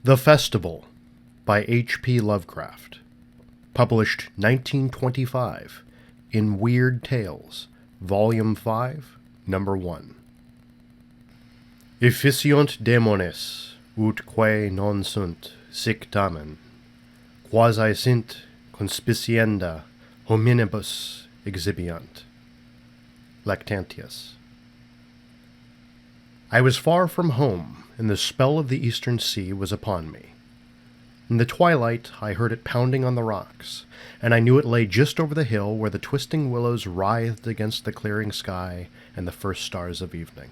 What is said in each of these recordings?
The Festival by H.P. Lovecraft. Published 1925 in Weird Tales, Volume 5, Number 1. Efficiunt demones, ut quae non sunt, sic tamen, quasi sint conspicienda hominibus exhibiant. Lactantius. I was far from home, and the spell of the eastern sea was upon me. In the twilight I heard it pounding on the rocks, and I knew it lay just over the hill where the twisting willows writhed against the clearing sky and the first stars of evening.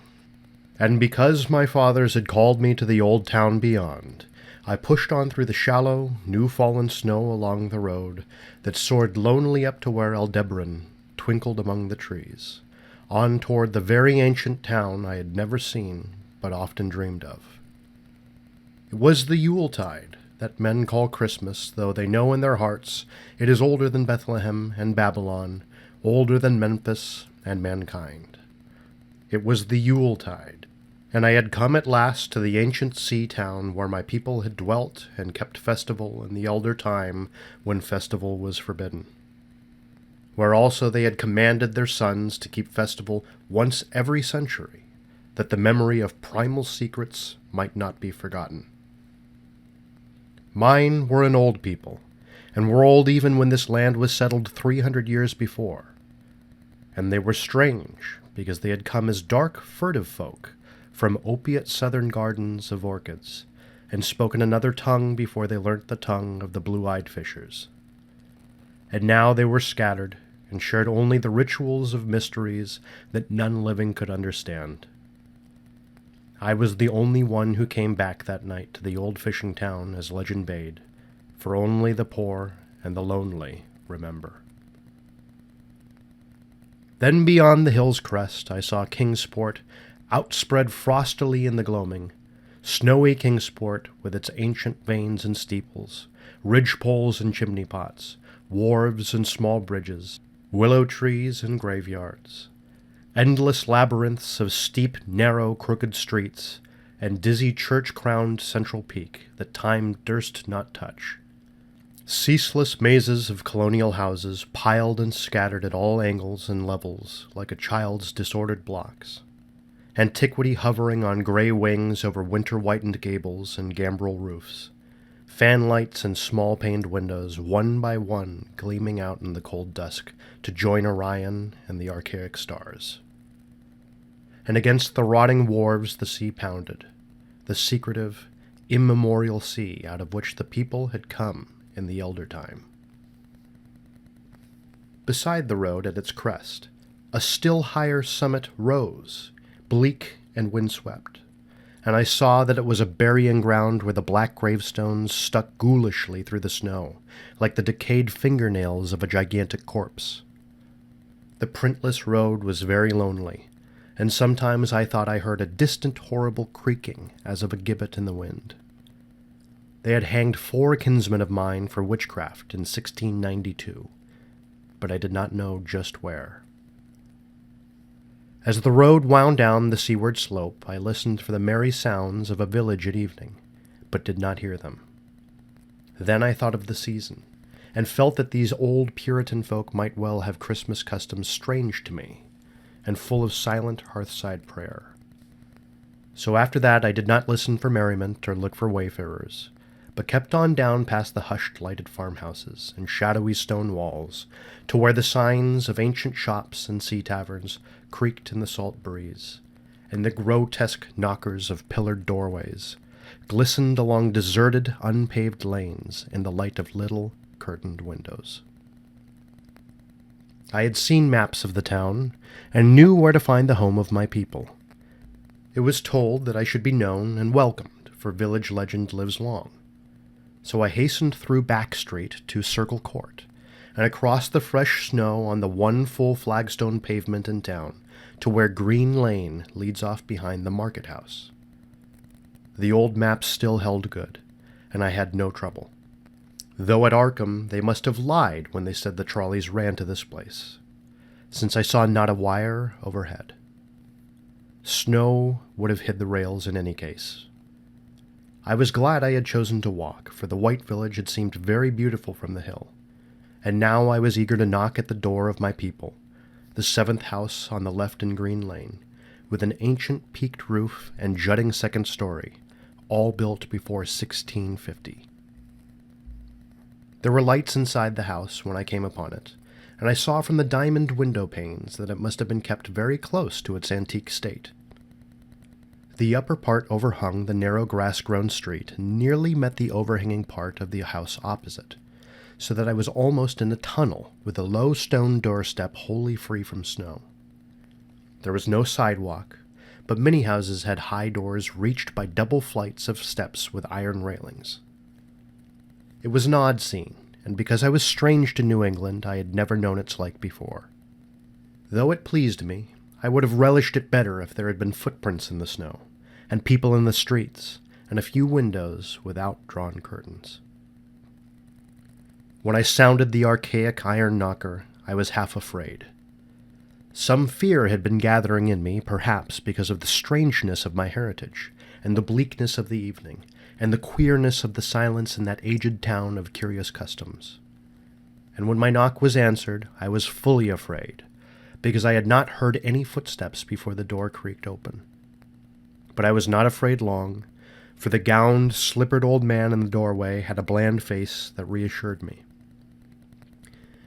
And because my fathers had called me to the old town beyond, I pushed on through the shallow, new-fallen snow along the road that soared lonely up to where Aldebaran twinkled among the trees, on toward the very ancient town I had never seen but often dreamed of. It was the Yuletide that men call Christmas, though they know in their hearts it is older than Bethlehem and Babylon, older than Memphis and mankind. It was the Yuletide, and I had come at last to the ancient sea town where my people had dwelt and kept festival in the elder time when festival was forbidden, where also they had commanded their sons to keep festival once every century, that the memory of primal secrets might not be forgotten. Mine were an old people, and were old even when this land was settled 300 years before. And they were strange, because they had come as dark, furtive folk from opiate southern gardens of orchids, and spoken another tongue before they learnt the tongue of the blue-eyed fishers. And now they were scattered, and shared only the rituals of mysteries that none living could understand. I was the only one who came back that night to the old fishing town as legend bade, for only the poor and the lonely remember. Then beyond the hill's crest I saw Kingsport outspread frostily in the gloaming, snowy Kingsport with its ancient vanes and steeples, ridge-poles and chimney-pots, wharves and small bridges, willow trees and graveyards, endless labyrinths of steep, narrow, crooked streets, and dizzy church-crowned central peak that time durst not touch. Ceaseless mazes of colonial houses piled and scattered at all angles and levels like a child's disordered blocks. Antiquity hovering on gray wings over winter-whitened gables and gambrel roofs. Fanlights and small-paned windows, one by one, gleaming out in the cold dusk to join Orion and the archaic stars. And against the rotting wharves the sea pounded, the secretive, immemorial sea out of which the people had come in the elder time. Beside the road at its crest, a still higher summit rose, bleak and windswept, and I saw that it was a burying ground where the black gravestones stuck ghoulishly through the snow, like the decayed fingernails of a gigantic corpse. The printless road was very lonely, and sometimes I thought I heard a distant horrible creaking as of a gibbet in the wind. They had hanged 4 kinsmen of mine for witchcraft in 1692, but I did not know just where. As the road wound down the seaward slope, I listened for the merry sounds of a village at evening, but did not hear them. Then I thought of the season, and felt that these old Puritan folk might well have Christmas customs strange to me, and full of silent hearthside prayer. So after that I did not listen for merriment or look for wayfarers, but kept on down past the hushed lighted farmhouses and shadowy stone walls, to where the signs of ancient shops and sea taverns creaked in the salt breeze, and the grotesque knockers of pillared doorways glistened along deserted, unpaved lanes in the light of little curtained windows. I had seen maps of the town, and knew where to find the home of my people. It was told that I should be known and welcomed, for village legend lives long. So I hastened through Back Street to Circle Court, and across the fresh snow on the one full flagstone pavement in town, to where Green Lane leads off behind the market house. The old maps still held good, and I had no trouble. Though at Arkham they must have lied when they said the trolleys ran to this place, since I saw not a wire overhead. Snow would have hid the rails in any case. I was glad I had chosen to walk, for the white village had seemed very beautiful from the hill, and now I was eager to knock at the door of my people, the 7th house on the left in Green Lane, with an ancient peaked roof and jutting second story, all built before 1650. There were lights inside the house when I came upon it, and I saw from the diamond window panes that it must have been kept very close to its antique state. The upper part overhung the narrow grass-grown street and nearly met the overhanging part of the house opposite, so that I was almost in a tunnel with a low stone doorstep wholly free from snow. There was no sidewalk, but many houses had high doors reached by double flights of steps with iron railings. It was an odd scene, and because I was strange to New England, I had never known its like before. Though it pleased me, I would have relished it better if there had been footprints in the snow, and people in the streets, and a few windows without drawn curtains. When I sounded the archaic iron knocker, I was half afraid. Some fear had been gathering in me, perhaps because of the strangeness of my heritage, and the bleakness of the evening, and the queerness of the silence in that aged town of curious customs. And when my knock was answered, I was fully afraid, because I had not heard any footsteps before the door creaked open. But I was not afraid long, for the gowned, slippered old man in the doorway had a bland face that reassured me.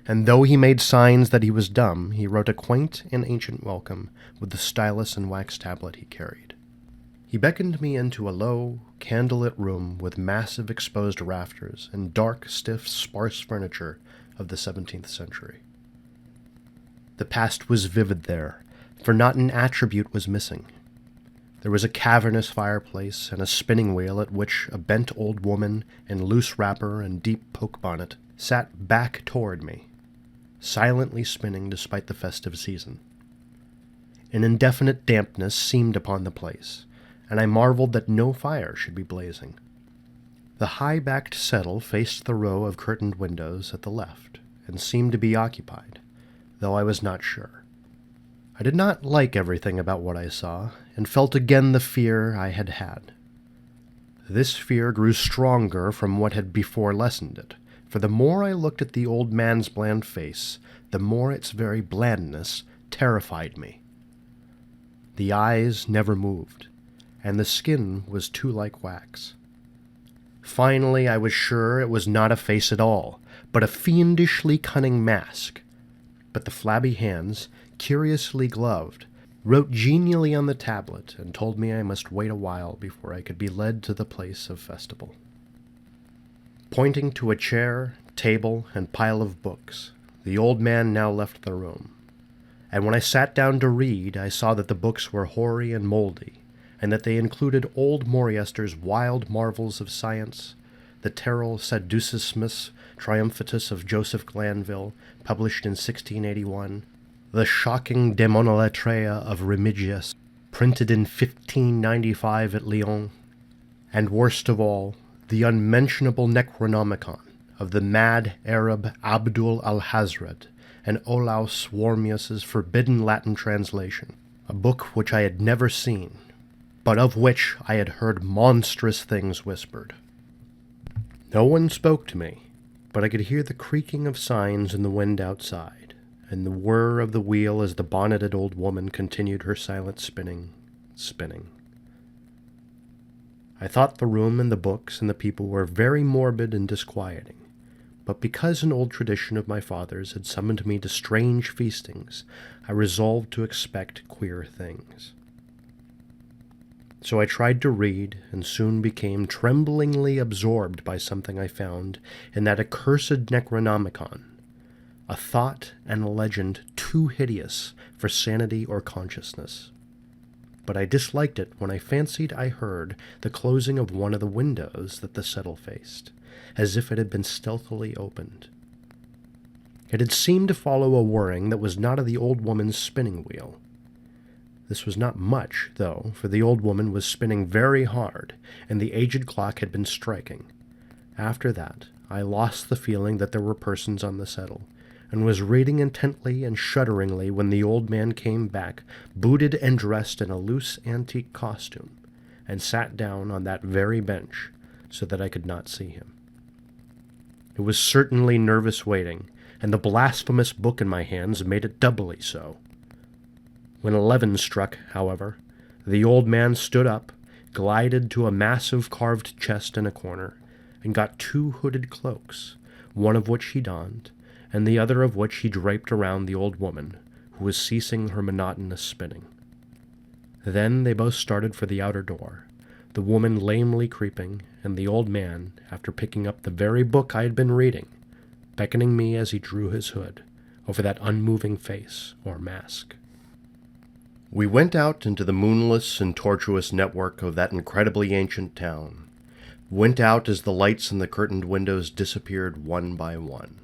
And though he made signs that he was dumb, he wrote a quaint and ancient welcome with the stylus and wax tablet he carried. He beckoned me into a low, candlelit room with massive exposed rafters and dark, stiff, sparse furniture of the 17th century. The past was vivid there, for not an attribute was missing. There was a cavernous fireplace and a spinning wheel at which a bent old woman in loose wrapper and deep poke bonnet sat back toward me, silently spinning despite the festive season. An indefinite dampness seemed upon the place, and I marveled that no fire should be blazing. The high-backed settle faced the row of curtained windows at the left, and seemed to be occupied, though I was not sure. I did not like everything about what I saw, and felt again the fear I had had. This fear grew stronger from what had before lessened it, for the more I looked at the old man's bland face, the more its very blandness terrified me. The eyes never moved, and the skin was too like wax. Finally, I was sure it was not a face at all, but a fiendishly cunning mask. But the flabby hands, curiously gloved, wrote genially on the tablet and told me I must wait a while before I could be led to the place of festival. Pointing to a chair, table, and pile of books, the old man now left the room. And when I sat down to read, I saw that the books were hoary and moldy, and that they included old Moriyester's wild marvels of science, the Terrell Sadducismus Triumphatus of Joseph Glanville, published in 1681, the shocking Demonolatria of Remigius, printed in 1595 at Lyons, and worst of all, the unmentionable Necronomicon of the mad Arab Abdul al-Hazred, and Olaus Wormius's forbidden Latin translation, a book which I had never seen, but of which I had heard monstrous things whispered. No one spoke to me, but I could hear the creaking of signs in the wind outside, and the whir of the wheel as the bonneted old woman continued her silent spinning. I thought the room and the books and the people were very morbid and disquieting, but because an old tradition of my father's had summoned me to strange feastings, I resolved to expect queer things. So I tried to read, and soon became tremblingly absorbed by something I found in that accursed Necronomicon, a thought and a legend too hideous for sanity or consciousness. But I disliked it when I fancied I heard the closing of one of the windows that the settle faced, as if it had been stealthily opened. It had seemed to follow a whirring that was not of the old woman's spinning wheel. This was not much, though, for the old woman was spinning very hard, and the aged clock had been striking. After that, I lost the feeling that there were persons on the settle, and was reading intently and shudderingly when the old man came back, booted and dressed in a loose antique costume, and sat down on that very bench so that I could not see him. It was certainly nervous waiting, and the blasphemous book in my hands made it doubly so. When 11 struck, however, the old man stood up, glided to a massive carved chest in a corner, and got 2 hooded cloaks, one of which he donned, and the other of which he draped around the old woman, who was ceasing her monotonous spinning. Then they both started for the outer door, the woman lamely creeping, and the old man, after picking up the very book I had been reading, beckoning me as he drew his hood over that unmoving face or mask. We went out into the moonless and tortuous network of that incredibly ancient town, went out as the lights in the curtained windows disappeared one by one,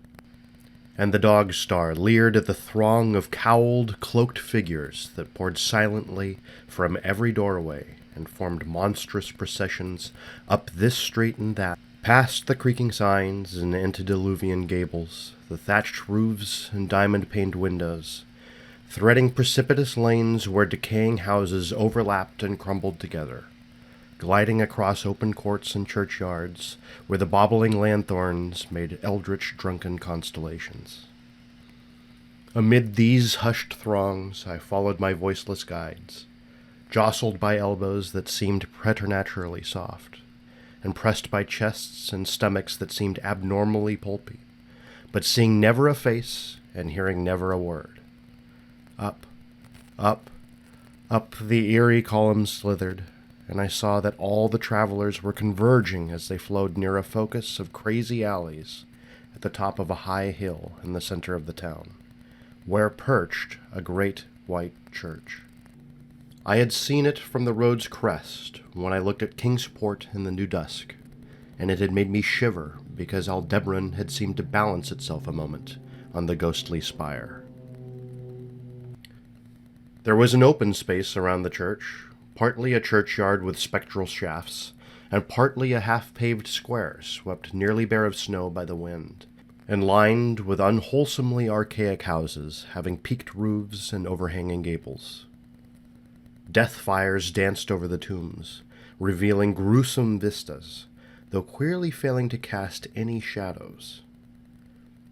and the dog star leered at the throng of cowled, cloaked figures that poured silently from every doorway and formed monstrous processions up this street and that, past the creaking signs and antediluvian gables, the thatched roofs and diamond-paned windows, threading precipitous lanes where decaying houses overlapped and crumbled together, gliding across open courts and churchyards where the bobbling lanthorns made eldritch drunken constellations. Amid these hushed throngs I followed my voiceless guides, jostled by elbows that seemed preternaturally soft, and pressed by chests and stomachs that seemed abnormally pulpy, but seeing never a face and hearing never a word. Up, up, up the eerie columns slithered, and I saw that all the travelers were converging as they flowed near a focus of crazy alleys at the top of a high hill in the center of the town, where perched a great white church. I had seen it from the road's crest when I looked at Kingsport in the new dusk, and it had made me shiver because Aldebaran had seemed to balance itself a moment on the ghostly spire. There was an open space around the church, partly a churchyard with spectral shafts, and partly a half-paved square swept nearly bare of snow by the wind, and lined with unwholesomely archaic houses having peaked roofs and overhanging gables. Death fires danced over the tombs, revealing gruesome vistas, though queerly failing to cast any shadows.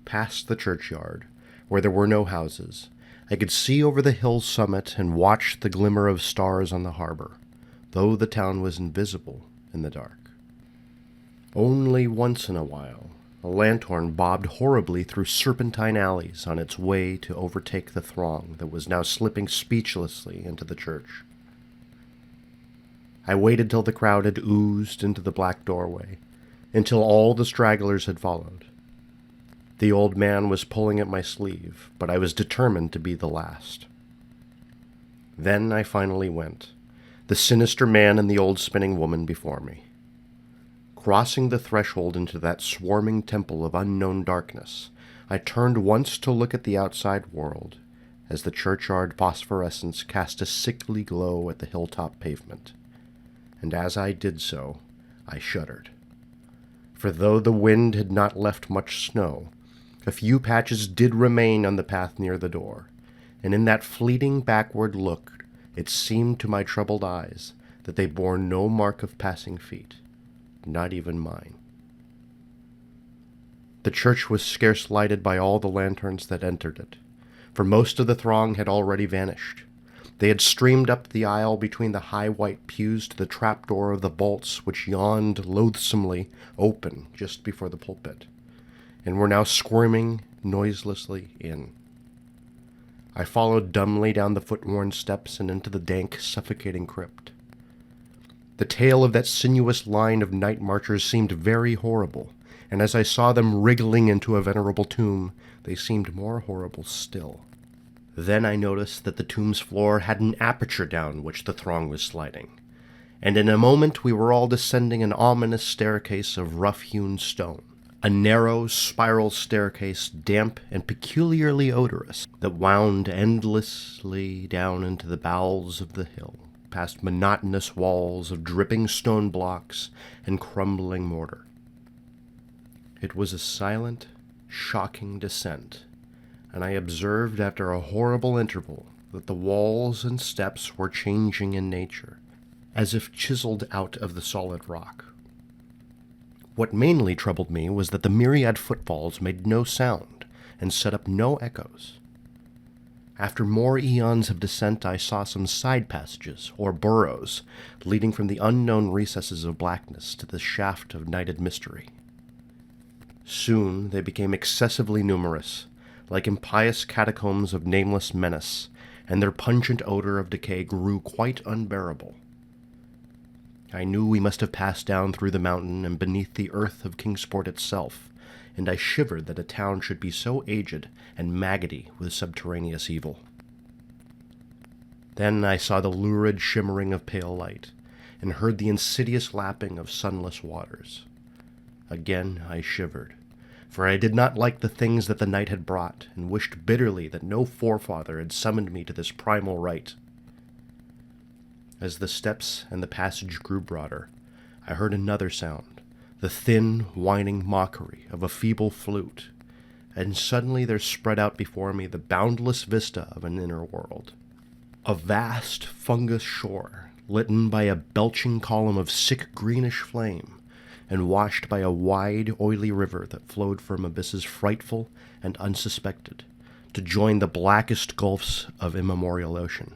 Past the churchyard, where there were no houses, I could see over the hill's summit and watch the glimmer of stars on the harbor, though the town was invisible in the dark. Only once in a while, a lanthorn bobbed horribly through serpentine alleys on its way to overtake the throng that was now slipping speechlessly into the church. I waited till the crowd had oozed into the black doorway, until all the stragglers had followed. The old man was pulling at my sleeve, but I was determined to be the last. Then I finally went, the sinister man and the old spinning woman before me. Crossing the threshold into that swarming temple of unknown darkness, I turned once to look at the outside world, as the churchyard phosphorescence cast a sickly glow at the hilltop pavement. And as I did so, I shuddered. For though the wind had not left much snow, a few patches did remain on the path near the door, and in that fleeting backward look it seemed to my troubled eyes that they bore no mark of passing feet, not even mine. The church was scarce lighted by all the lanterns that entered it, for most of the throng had already vanished. They had streamed up the aisle between the high white pews to the trapdoor of the vaults which yawned loathsomely open just before the pulpit, and were now squirming noiselessly in. I followed dumbly down the foot-worn steps and into the dank, suffocating crypt. The tale of that sinuous line of night marchers seemed very horrible, and as I saw them wriggling into a venerable tomb, they seemed more horrible still. Then I noticed that the tomb's floor had an aperture down which the throng was sliding, and in a moment we were all descending an ominous staircase of rough-hewn stone. A narrow, spiral staircase, damp and peculiarly odorous, that wound endlessly down into the bowels of the hill, past monotonous walls of dripping stone blocks and crumbling mortar. It was a silent, shocking descent, and I observed after a horrible interval that the walls and steps were changing in nature, as if chiseled out of the solid rock. What mainly troubled me was that the myriad footfalls made no sound and set up no echoes. After more eons of descent, I saw some side passages, or burrows, leading from the unknown recesses of blackness to the shaft of nighted mystery. Soon they became excessively numerous, like impious catacombs of nameless menace, and their pungent odor of decay grew quite unbearable. I knew we must have passed down through the mountain and beneath the earth of Kingsport itself, and I shivered that a town should be so aged and maggoty with subterraneous evil. Then I saw the lurid shimmering of pale light, and heard the insidious lapping of sunless waters. Again I shivered, for I did not like the things that the night had brought, and wished bitterly that no forefather had summoned me to this primal rite. As the steps and the passage grew broader, I heard another sound, the thin, whining mockery of a feeble flute, and suddenly there spread out before me the boundless vista of an inner world. A vast fungus shore, litten by a belching column of sick greenish flame, and washed by a wide, oily river that flowed from abysses frightful and unsuspected, to join the blackest gulfs of immemorial ocean.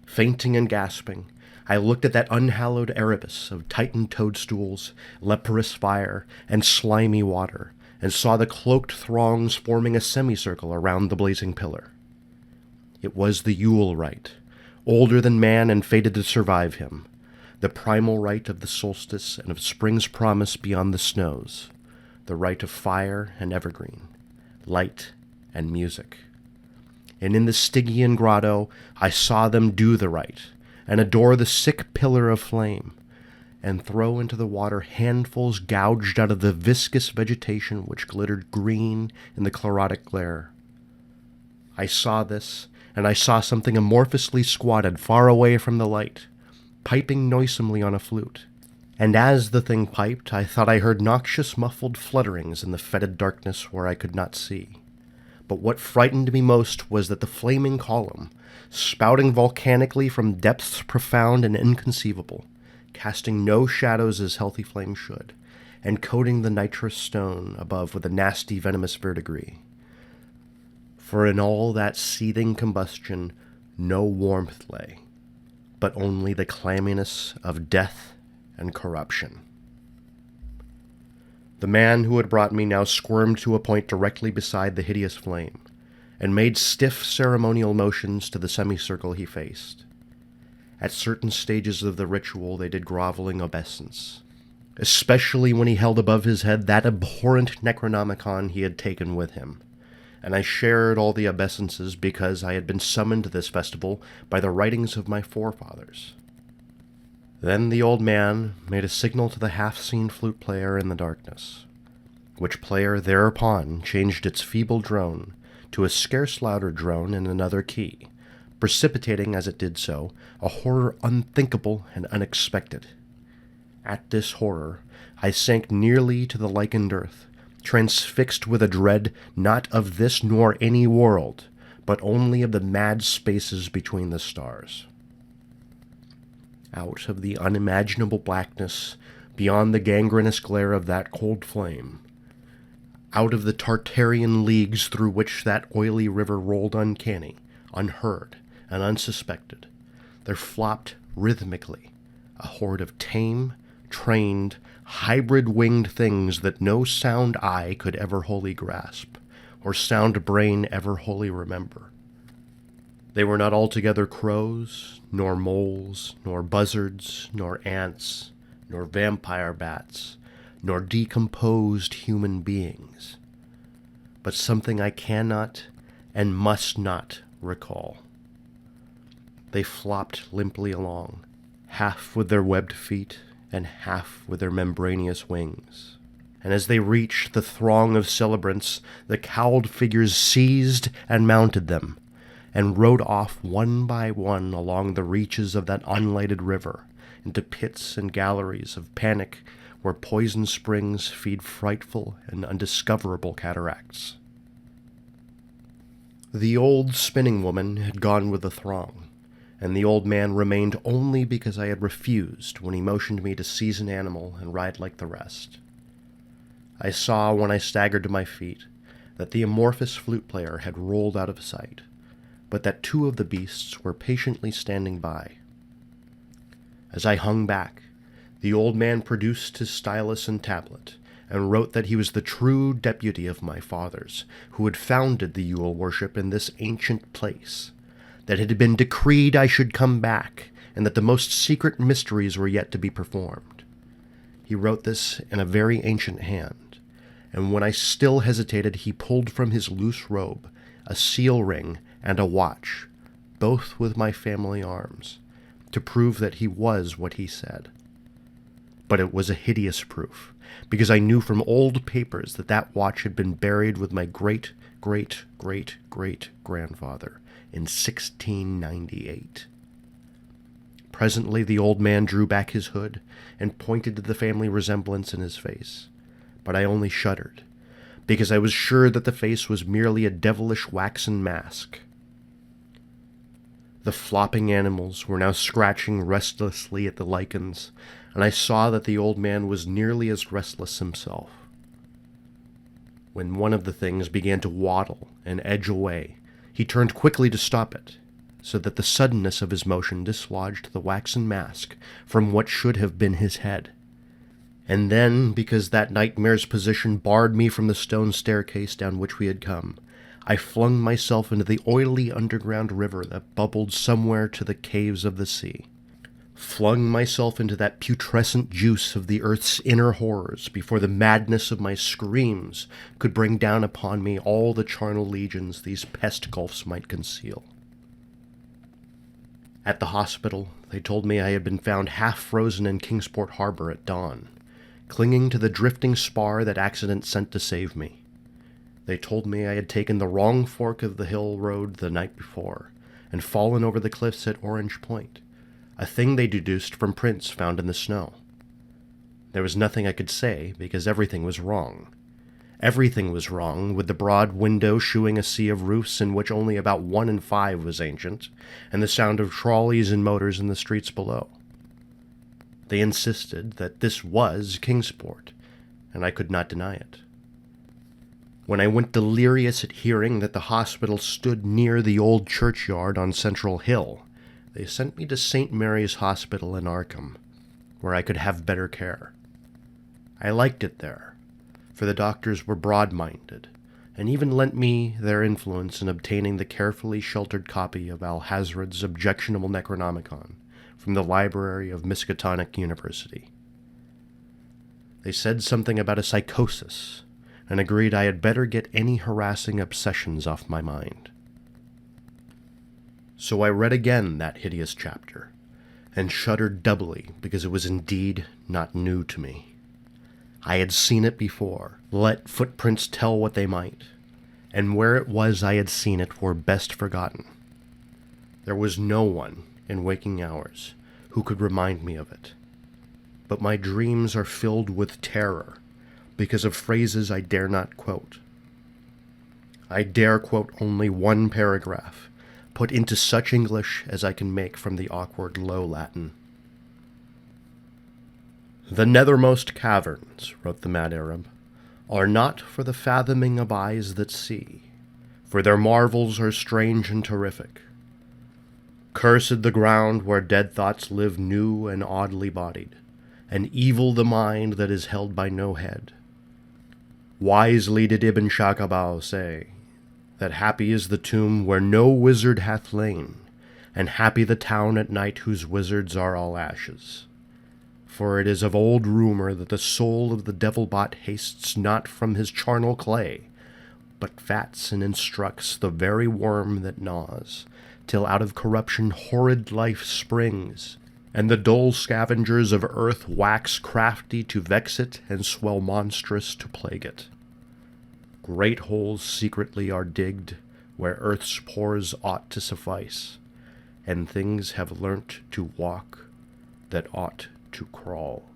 Fainting and gasping, I looked at that unhallowed Erebus of tightened toadstools, leprous fire, and slimy water, and saw the cloaked throngs forming a semicircle around the blazing pillar. It was the Yule rite, older than man and fated to survive him, the primal rite of the solstice and of spring's promise beyond the snows, the rite of fire and evergreen, light and music. And in the Stygian grotto I saw them do the rite, and adore the sick pillar of flame, and throw into the water handfuls gouged out of the viscous vegetation which glittered green in the chlorotic glare. I saw this, and I saw something amorphously squatted far away from the light, piping noisomely on a flute, and as the thing piped I thought I heard noxious muffled flutterings in the fetid darkness where I could not see. But what frightened me most was that the flaming column, spouting volcanically from depths profound and inconceivable, casting no shadows as healthy flame should, and coating the nitrous stone above with a nasty venomous verdigris. For in all that seething combustion no warmth lay, but only the clamminess of death and corruption. The man who had brought me now squirmed to a point directly beside the hideous flame, and made stiff ceremonial motions to the semicircle he faced. At certain stages of the ritual they did groveling obeisance, especially when he held above his head that abhorrent Necronomicon he had taken with him, and I shared all the obeisances because I had been summoned to this festival by the writings of my forefathers. Then the old man made a signal to the half-seen flute player in the darkness, which player thereupon changed its feeble drone to a scarce louder drone in another key, precipitating as it did so a horror unthinkable and unexpected. At this horror I sank nearly to the lichened earth, transfixed with a dread not of this nor any world, but only of the mad spaces between the stars. Out of the unimaginable blackness, beyond the gangrenous glare of that cold flame, out of the Tartarian leagues through which that oily river rolled uncanny, unheard, and unsuspected, there flopped rhythmically a horde of tame, trained, hybrid-winged things that no sound eye could ever wholly grasp, or sound brain ever wholly remember. They were not altogether crows, nor moles, nor buzzards, nor ants, nor vampire bats, nor decomposed human beings, but something I cannot and must not recall. They flopped limply along, half with their webbed feet and half with their membranous wings. And as they reached the throng of celebrants, the cowled figures seized and mounted them, and rode off one by one along the reaches of that unlighted river, into pits and galleries of panic where poison springs feed frightful and undiscoverable cataracts. The old spinning woman had gone with the throng, and the old man remained only because I had refused when he motioned me to seize an animal and ride like the rest. I saw, when I staggered to my feet, that the amorphous flute player had rolled out of sight, but that two of the beasts were patiently standing by. As I hung back, the old man produced his stylus and tablet, and wrote that he was the true deputy of my fathers, who had founded the Yule worship in this ancient place, that it had been decreed I should come back, and that the most secret mysteries were yet to be performed. He wrote this in a very ancient hand, and when I still hesitated, he pulled from his loose robe a seal ring and a watch, both with my family arms, to prove that he was what he said. But it was a hideous proof, because I knew from old papers that that watch had been buried with my great-great-great-great-grandfather in 1698. Presently the old man drew back his hood and pointed to the family resemblance in his face, but I only shuddered, because I was sure that the face was merely a devilish waxen mask. The flopping animals were now scratching restlessly at the lichens, and I saw that the old man was nearly as restless himself. When one of the things began to waddle and edge away, he turned quickly to stop it, so that the suddenness of his motion dislodged the waxen mask from what should have been his head. And then, because that nightmare's position barred me from the stone staircase down which we had come, I flung myself into the oily underground river that bubbled somewhere to the caves of the sea. Flung myself into that putrescent juice of the earth's inner horrors before the madness of my screams could bring down upon me all the charnel legions these pest gulfs might conceal. At the hospital, they told me I had been found half frozen in Kingsport harbor at dawn, clinging to the drifting spar that accident sent to save me. They told me I had taken the wrong fork of the hill road the night before, and fallen over the cliffs at Orange Point, a thing they deduced from prints found in the snow. There was nothing I could say, because everything was wrong. Everything was wrong, with the broad window shewing a sea of roofs in which only about 1 in 5 was ancient, and the sound of trolleys and motors in the streets below. They insisted that this was Kingsport, and I could not deny it. When I went delirious at hearing that the hospital stood near the old churchyard on Central Hill, they sent me to St. Mary's Hospital in Arkham, where I could have better care. I liked it there, for the doctors were broad-minded, and even lent me their influence in obtaining the carefully sheltered copy of Alhazred's objectionable Necronomicon from the library of Miskatonic University. They said something about a psychosis, and agreed I had better get any harassing obsessions off my mind. So I read again that hideous chapter, and shuddered doubly because it was indeed not new to me. I had seen it before, let footprints tell what they might, and where it was I had seen it were best forgotten. There was no one, in waking hours, who could remind me of it. But my dreams are filled with terror, because of phrases I dare not quote. I dare quote only one paragraph, put into such English as I can make from the awkward Low Latin. "The nethermost caverns," wrote the mad Arab, "are not for the fathoming of eyes that see, for their marvels are strange and terrific. Cursed the ground where dead thoughts live new and oddly bodied, and evil the mind that is held by no head. Wisely did Ibn Shakabau say, that happy is the tomb where no wizard hath lain, and happy the town at night whose wizards are all ashes. For it is of old rumour that the soul of the devil-bot hastes not from his charnel clay, but fats and instructs the very worm that gnaws, till out of corruption horrid life springs, and the dull scavengers of earth wax crafty to vex it and swell monstrous to plague it. Great holes secretly are digged where earth's pores ought to suffice, and things have learnt to walk that ought to crawl."